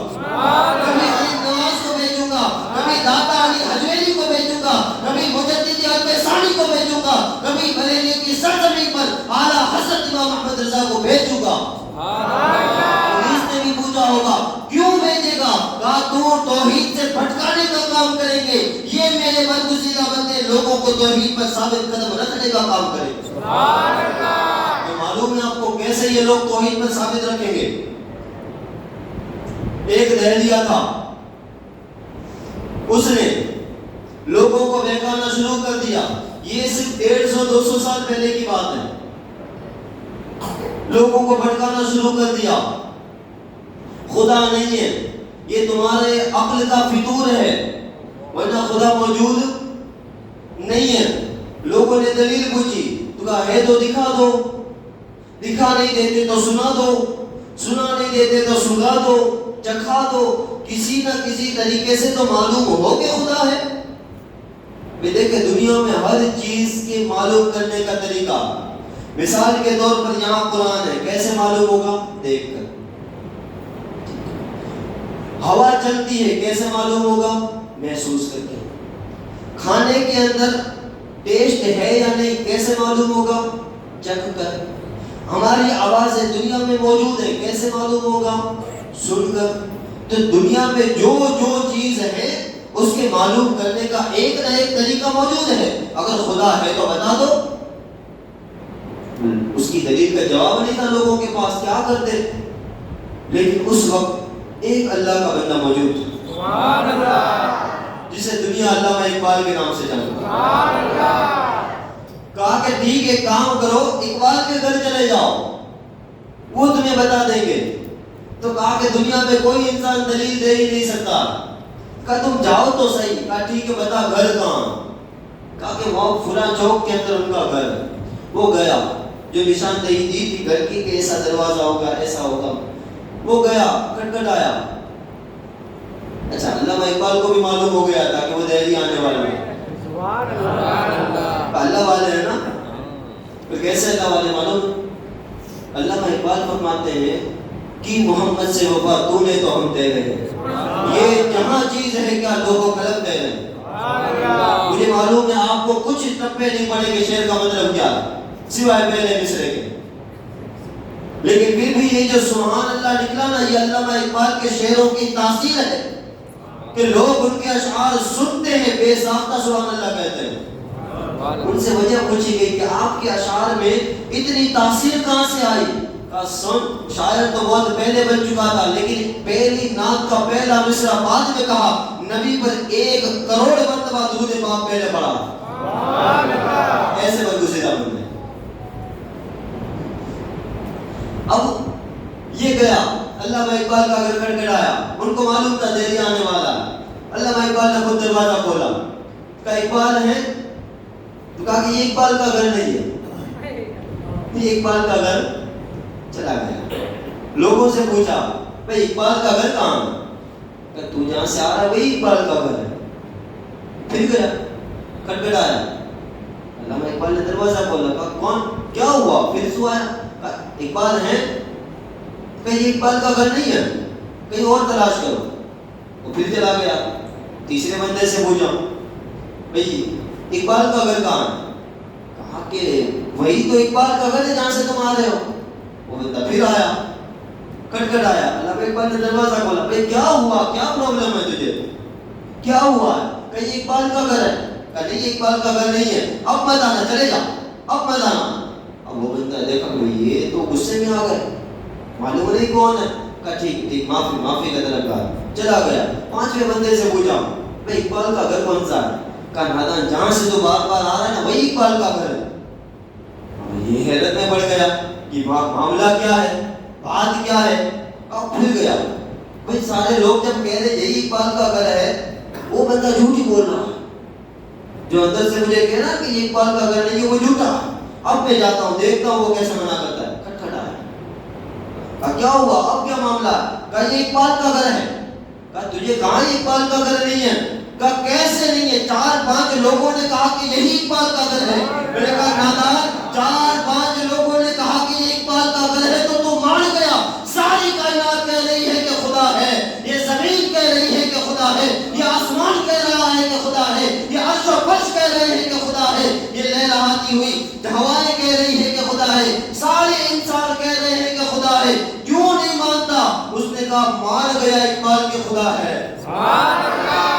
کبھی غریب نواز کو بھیجوں گا، کبھی داتا علی حجویری کو بھیجوں گا، کبھی مجدد الفیصانی کو بھیجوں گا، کبھی بریلی کی سرزمین پر اعلیٰ حضرت امام احمد رضا کو بھیجوں گا۔ پولیس نے بھی پوچھا ہوگا کیوں بھیجے گا؟ کہا تو توحید سے بھٹکانے کا کام کریں گے، یہ میرے برگزیدہ بندے لوگوں کو توحید پر ثابت قدم رکھنے کا کام کریں گے۔ سبحان اللہ۔ تو معلوم ہے آپ کو کیسے یہ لوگ توحید پر ثابت رکھیں گے؟ ایک دہلیہ تھا، اس نے لوگوں کو بہکانا شروع کر دیا۔ یہ صرف 150-200 سال پہلے کی بات ہے۔ لوگوں کو بھٹکانا شروع کر دیا، خدا نہیں ہے، یہ تمہارے عقل کا فطور ہے، ورنہ خدا موجود نہیں ہے۔ لوگوں نے دلیل پوچھی تو کہا ہے تو دکھا دو، دکھا نہیں دیتے تو سنا دو، سنا نہیں دیتے تو سنا دو، چکھا دو، کسی نہ کسی طریقے سے تو معلوم ہو کہ خدا ہے۔ دیکھیں دنیا میں ہر چیز کے معلوم کرنے کا طریقہ، مثال کے طور پر یہاں قرآن ہے، کیسے معلوم ہوگا؟ دیکھ کر۔ ہوا چلتی ہے، کیسے معلوم ہوگا؟ محسوس کر کے۔ کھانے کے اندر ٹیسٹ ہے یا نہیں، کیسے معلوم ہوگا؟ چکھ کر۔ ہماری آوازیں دنیا میں موجود ہیں، کیسے معلوم ہوگا؟ سن کر۔ تو دنیا میں جو جو چیز ہے اس کے معلوم کرنے کا ایک نہ ایک طریقہ موجود ہے۔ اگر خدا ہے تو بتا دو۔ اس کی دلیل کا جواب نہیں تھا لوگوں کے پاس، کیا کرتے؟ لیکن اس وقت ایک اللہ کا بندہ موجود تھا، سبحان اللہ، جسے دنیا علامہ اقبال کے نام سے جانتا، سبحان اللہ۔ کہا کہ ٹھیک ہے کام کرو، اقبال کے گھر چلے جاؤ، وہ تمہیں بتا دیں گے۔ تو کہا کہ دنیا میں کوئی انسان دلیل دے ہی نہیں سکتا۔ کہا تم جاؤ تو صحیح۔ کہا ٹھیک ہے بتا گھر کہاں؟ کہا کہ وہ فلاں چوک کے اندر ان کا گھر۔ وہ گیا، جو نشاندہی دی تھی گھر کی کہ ایسا دروازہ ہوگا، ایسا ہوگا، وہ گیا، کھٹکھٹایا۔ اچھا علامہ اقبال کو بھی معلوم ہو گیا تھا کہ وہ دہلی آنے والے ہیں، سبحان اللہ۔ اللہ والے ہیں نا، تو کیسے اللہ والے معلوم؟ علامہ اقبال فرماتے ہیں کہ محمد سے وفا تو نے تو ہم تیرے ہیں، یہ جہاں چیز ہے کیا لوگوں قلم تیرے ہیں۔ مجھے معلوم ہے آپ کو کچھ ٹپے نہیں پڑے کہ شعر کا مطلب کیا ہے سوائے پہلے مصرے کے، لیکن پھر بھی یہ جو سبحان اللہ نکلا نا، یہ علامہ اقبال کے شعروں کی تاثیر ہے کہ لوگ ان کے اشعار سنتے ہیں، بے ساختہ سبحان اللہ کہتے ہیں۔ ان سے وجہ پوچھی گئی کہ آپ کے اشعار میں اتنی تاثیر کہاں سے آئی؟ کہا سن، شاعر تو بہت پہلے بن چکا تھا، لیکن پہلی نعت کا پہلا مصرع بعد میں کہا، نبی پر 1 کروڑ مرتبہ درود پاک پہلے پڑھا۔ ایسے برگزیدہ بندے۔ اب یہ گیا، علامہ اقبال کا گھر کھٹکھٹایا، ان کو معلوم تھا دہلی آنے والا۔ علامہ اقبال نے خود دروازہ کھولا، کہا اقبال ہے؟ تو کہا کہ یہ اقبال کا گھر نہیں ہے، یہ اقبال کا گھر۔ چلا گیا، لوگوں سے پوچھا بھائی اقبال کا گھر کہاں ہے؟ کہ تو جہاں سے آ رہا ہے وہی اقبال کا گھر ہے۔ پھر گیا، کھٹکھٹایا، علامہ اقبال نے دروازہ کھولا، کہا کون؟ کیا ہوا؟ پھر سو آیا، کہا اقبال ہے؟ کہ یہ اقبال کا گھر نہیں ہے، کہیں اور تلاش کرو۔ وہ پھر چلا گیا، تیسرے بندے سے پوچھا بھائی اقبال کا گھر کہاں ہے؟ کہا کہ وہی تو اقبال کا گھر ہے جہاں سے تم آ رہے ہو۔ وہ بندہ پھر آیا، کھٹکھٹایا، علامہ اقبال نے دروازہ کھولا، بھائی کیا ہوا، کیا پرابلم ہے تجھے، کیا ہوا ہے؟ کہ یہ اقبال کا گھر ہے۔ کہا نہیں یہ اقبال کا گھر نہیں ہے، اب مت آنا، چلے جا، اب مت آنا۔ اب وہ بندہ دیکھا یہ تو غصے میں آ گئے، معلوم نہیں کون ہے۔ کہا ٹھیک ٹھیک، معافی کا طلبگار۔ چلا گیا، 5ویں بندے سے پوچھا بھائی اقبال کا گھر کون سا ہے؟ کہا نادان جہاں سے تو بار بار آ رہا ہے نا وہی اقبال کا گھر ہے. اب یہ حیرت میں پڑ گیا کہ معاملہ کیا ہے, بات کیا ہے. اب کھل گیا بھائی سارے لوگ جب کہہ رہے یہی اقبال کا گھر ہے, وہ بندہ جھوٹ ہی بول رہا ہے. جو اندر سے مجھے کہہ رہا کہ یہ اقبال کا گھر نہیں ہے وہ جھوٹا. اب میں جاتا ہوں دیکھتا ہوں وہ کیسے منع کرتا ہے. کھٹکھٹا ہے. کہا کیا ہوا, اب کیا معاملہ ہے؟ کہا یہ اقبال کا گھر ہے. کہا تجھے کہا یہ اقبال کا گھر نہیں ہے؟ کہا کیسے نہیں ہے؟ 4-5 لوگوں نے کہا کہ یہی اقبال کا گھر ہے. میں نے کہا نادان 4-5 لوگوں نے کہا کہ یہ اقبال کا گھر ہے تو تو مان گیا. ساری کائنات کہہ رہی ہے کہ خدا ہے, یہ زمین کہہ رہی ہے کہ خدا ہے, یہ آسمان کہہ رہا ہے کہ خدا ہے, یہ عرش و فرش کہہ رہے ہیں کہ خدا ہے, یہ لہراتی ہوئی ہوائیں کہہ رہی ہے کہ خدا ہے, سارے انسان کہہ رہے ہیں کہ خدا ہے, کیوں نہیں مانتا؟ اس نے کہا مان گیا اقبال کہ خدا ہے. سبحان اللہ.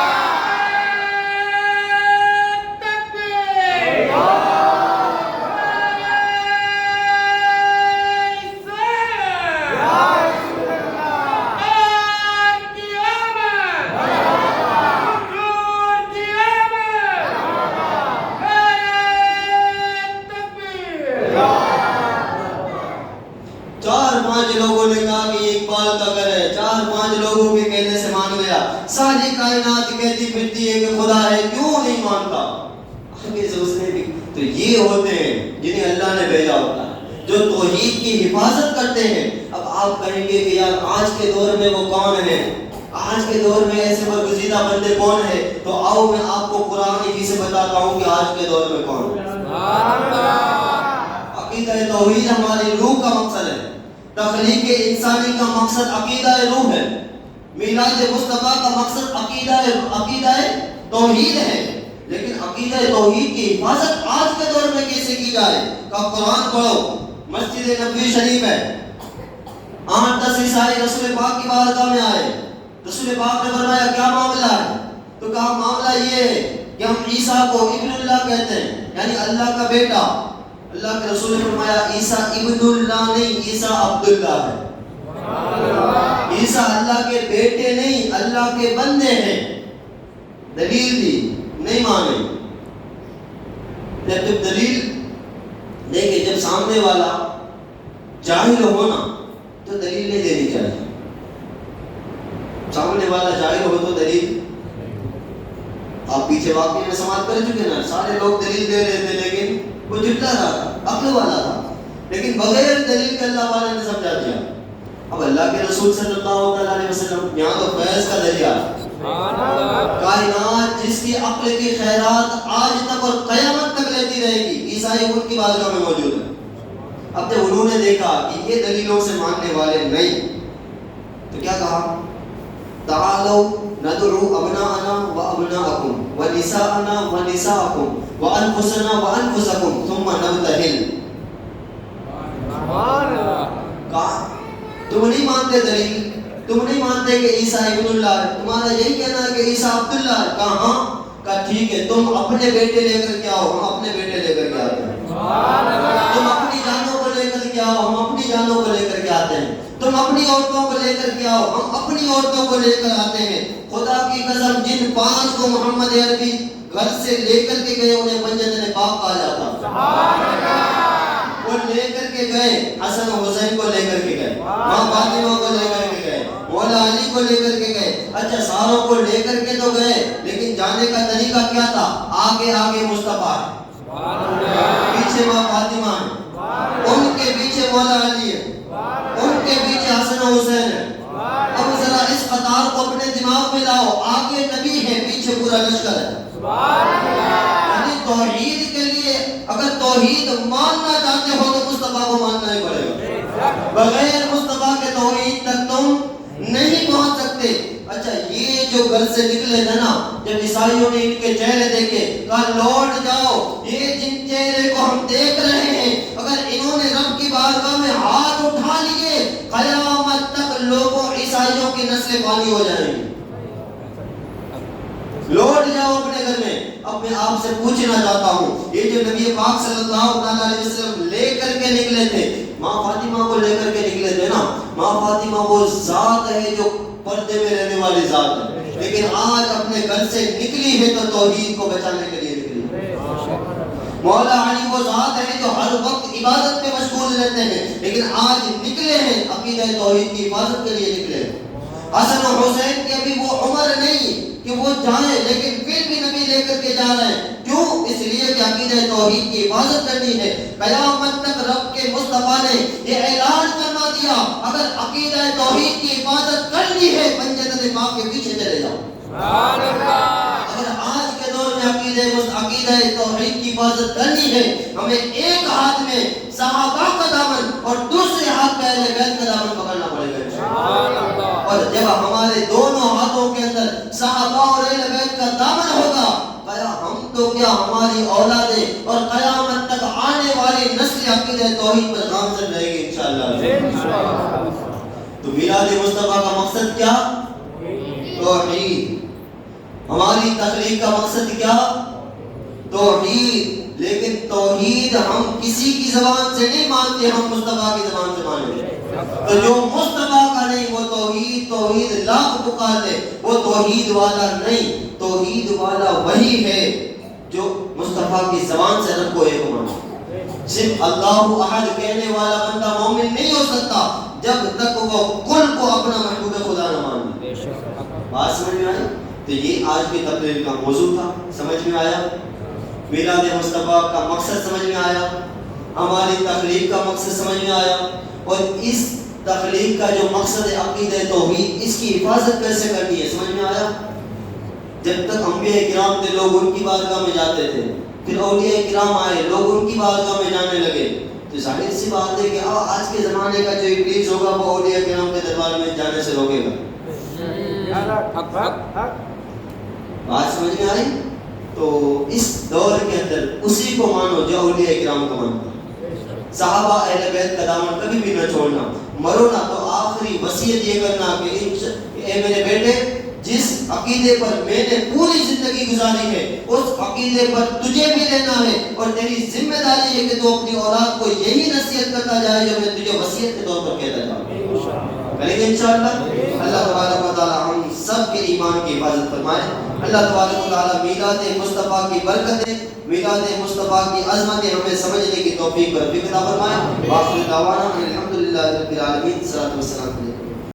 لوگوں نے کہا کہ یہ اقبال کا گھر ہے. 4-5 لوگوں کے کہنے سے مان گیا. ساری کائنات کہتی پھرتی ہے کہ خدا ہے, کیوں نہیں مانتا؟ آگے سے اس نے بھی تو یہ ہوتے ہیں جنہیں اللہ نے بھیجا ہوتا ہے, جو توحید کی حفاظت کرتے ہیں. اب آپ کہیں گے کہ یار آج کے دور میں وہ کون ہے, آج کے دور میں ایسے برگزیدہ بندے کون ہیں؟ تو آؤ میں آپ کو قرآن ہی سے بتاتا ہوں کہ آج کے دور میں کون ہے. عقیدہ توحید ہماری روح کا مقصد ہے. تخلیق انسانی کا مقصد عقیدہ روح ہے. میراث مصطفیٰ کا مقصد عقیدہ توحید ہے. لیکن عقیدہ توحید کی حفاظت آج کے دور میں کیسے کی جائے؟ کہ قرآن پڑھو, مسجد نبوی شریف ہے, 8-10 عیسائی رسول پاک کی بارگاہ میں آئے. رسول پاک نے فرمایا کیا معاملہ ہے؟ تو کہا معاملہ یہ ہے کہ ہم عیسیٰ کو ابن اللہ کہتے ہیں, یعنی اللہ کا بیٹا. اللہ کے رسول نے فرمایا عیسیٰ ابن اللہ نہیں, عیسیٰ عبداللہ ہے. عیسیٰ اللہ کے بیٹے نہیں, اللہ کے بندے ہیں. دلیل دی, نہیں مانے. جب دلیل دیکھے, جب سامنے والا جاہل ہو نا تو دلیل نہیں دینی چاہیے. سامنے والا جاہل ہو تو دلیل, آپ پیچھے واقعے میں سماعت کر چکے نا, سارے لوگ دلیل دے رہے تھے لیکن وہ جھٹلا رہا تھا, عقل والا تھا, لیکن بغیر دلیل کے اللہ والے نے سمجھا دیا. اب اللہ کے رسول صلی اللہ علیہ وسلم یہاں تو فیض کا دریا ہے. کائنات جس کی عقل کی خیرات آج تک اور قیامت تک لیتی رہے گی, عیسائی ان کی بارگاہ میں موجود ہے. اب جب انہوں نے دیکھا کہ یہ دلیلوں سے ماننے والے نہیں, تو کیا کہا؟ تعالوا ندعو ابناءنا وابناءکم ونساءنا ونساءکم وانفسنا وانفسکم ثم نبتہل. کہا تم نہیں مانتے دلیل, تم نہیں مانتے کہ عیسیٰ ابن اللہ ہے, تمہارا یہی کہنا ہے کہ عیسیٰ عبداللہ ہے. کہا ہاں. کہا ٹھیک ہے, تم اپنے بیٹے لے کر کے آؤ, ہم اپنے بیٹے لے کر کے آتے ہیں. تم اپنی جانوں کو لے کر کے آؤ, ہم اپنی جانوں کو لے کر کے آتے ہیں. تم اپنی عورتوں کو لے کر کے آؤ, ہم اپنی عورتوں کو لے کر آتے ہیں. خدا کی قسم جن 5 کو محمد عربی گھر سے لے کر کے گئے انہیں منجد پاک کہا جاتا. وہ لے کر کے گئے, حسن و حسین کو لے کر کے گئے, ماں فاطمہ کو لے کر کے گئے, مولا علی کو لے کر کے گئے. اچھا ساروں کو لے کر کے تو گئے, لیکن جانے کا طریقہ کیا تھا؟ آگے آگے مصطفیٰ ہے, پیچھے ماں فاطمہ ہے, ان کے پیچھے مولا علی ہے, ان کے پیچھے حسن و حسین ہے. اب ذرا اس قطار کو اپنے دماغ میں لاؤ, آگے نبی ہے, پیچھے پورا لشکر ہے. یعنی توحید کے لیے اگر توحید ماننا چاہتے ہو تو مصطفیٰ کو ماننا ہی پڑے گا. بغیر مصطفیٰ کے توحید تک تم نہیں پہنچ سکتے. اچھا یہ جو گھر سے نکلے تھے نا, جب عیسائیوں نے ان کے چہرے دیکھے, کہا لوٹ جاؤ, یہ جن چہرے کو ہم دیکھ رہے ہیں اگر انہوں نے رب کی بارگاہ میں ہاتھ اٹھا لیے قیامت تک لوگوں عیسائیوں کی نسلیں پانی ہو جائیں گی. لوٹ جاؤ اپنے گھر میں. اب میں آپ سے پوچھنا چاہتا ہوں, یہ جو نبی پاک صلی اللہ علیہ وسلم لے کر کے نکلے تھے, ماں فاطمہ کو لے کر کے نکلے تھے نا, ماں فاطمہ وہ ذات ہے جو پردے میں رہنے والی ذات ہے. لیکن آج اپنے گھر سے نکلی ہے تو توحید کو بچانے کے لیے نکلی ہے۔ مولا علی وہ ذات ہے جو ہر وقت عبادت میں مشغول رہتے ہیں، لیکن آج نکلے ہیں عقیدہ توحید کی حفاظت کے لیے نکلے ہیں۔ حسن و حسین کی ابھی وہ عمر نہیں کہ وہ جائیں، لیکن پھر بھی نبی لے کر کے جا رہے ہیں۔ کیوں؟ اس لیے کہ عقیدہ توحید کی حفاظت کرنی ہے۔ قیامت تک رب کے مصطفیٰ نے یہ اعلان کرنا دیا، اگر عقیدہ توحید کی حفاظت کرنی ہے پنجتن پاک کے پیچھے چلے جاؤ۔ سبحان اللہ۔ اگر آج کے دور میں عقیدہ توحید کی حفاظت کرنی ہے، ہمیں ایک ہاتھ میں صحابہ کا دامن اور دوسرے ہاتھ میں اہل بیت کا دامن پکڑنا پڑے گا۔ سبحان اللہ۔ اور جب ہمارے دونوں ہاتھوں کے اندر صحابہ اور اہل بیت کا دامن ہوگا، ہم تو کیا ہماری اولادیں اور قیامت تک آنے والی نسل عقیدہ توحید پر گامزن رہے گی انشاءاللہ۔ تو میلاد مصطفیٰ کا مقصد کیا؟ توحید۔ ہماری تخلیق کا مقصد کیا؟ توحید۔ لیکن توحید ہم کسی کی زبان سے نہیں مانتے، ہم مصطفیٰ کی زبان سے مانتے۔ تو جو مصطفیٰ کا نہیں وہ توحید لاکھ پکار لے، وہ توحید والا نہیں۔ توحید والا وہی ہے جو مصطفیٰ کی زبان سے رب کو ایک مانے۔ صرف اللہ احد کہنے والا بندہ مومن نہیں ہو سکتا جب تک وہ کل کو اپنا محبوب خدا نہ مانے۔ بات سمجھ میں آئی؟ تو یہ آج کی تقریر کا موضوع تھا، سمجھ میں آیا؟ میلاد مصطفیٰ کا مقصد سمجھ میں آیا، ہماری تخلیق کا مقصد سمجھ میں آیا، اور اس تخلیق کا جو مقصد ہے عقیدہ توحید، اس کی حفاظت کیسے کرنی ہے سمجھ میں آیا؟ جب تک انبیاء کرام تھے لوگ ان کی بارگاہ میں جاتے تھے، پھر اولیاء کرام آئے لوگ ان کی بارگاہ میں جانے لگے، تو ظاہر سی بات ہے کہ آج کے زمانے کا جو ابلیس ہوگا وہ اولیاء کرام کے دربار میں جانے سے روکے گا۔ بات سمجھ میں آئی؟ تو اس دور کے اندر اسی کو مانو جو اولیاء کرام کو مانتا، صحابہ اہل بیت کا دامن کبھی بھی نہ چھوڑنا، مرو نہ تو آخری وصیت یہ کرنا کہ اے میرے بیٹے، جس عقیدے پر میں نے پوری زندگی گزاری ہے اس عقیدے پر تجھے بھی لینا ہے، اور تیری ذمہ داری ہے کہ تو اپنی اولاد کو یہی نصیحت کرتا جائے جو میں تجھے وصیت کے طور پر کہتا جاؤں۔ کریں گے انشاءاللہ۔ اللہ تبارک و تعالی ہم سب کے ایمان کی حفاظت فرمائے۔ اللہ تبارک و تعالی میلاد مصطفیٰ کی برکتیں، میلاد مصطفیٰ کی عظمتیں ہمیں سمجھنے کی توفیق عطا فرمائے۔ وآخر دعوانا الحمدللہ رب العالمین، صلاۃ والسلام علیہ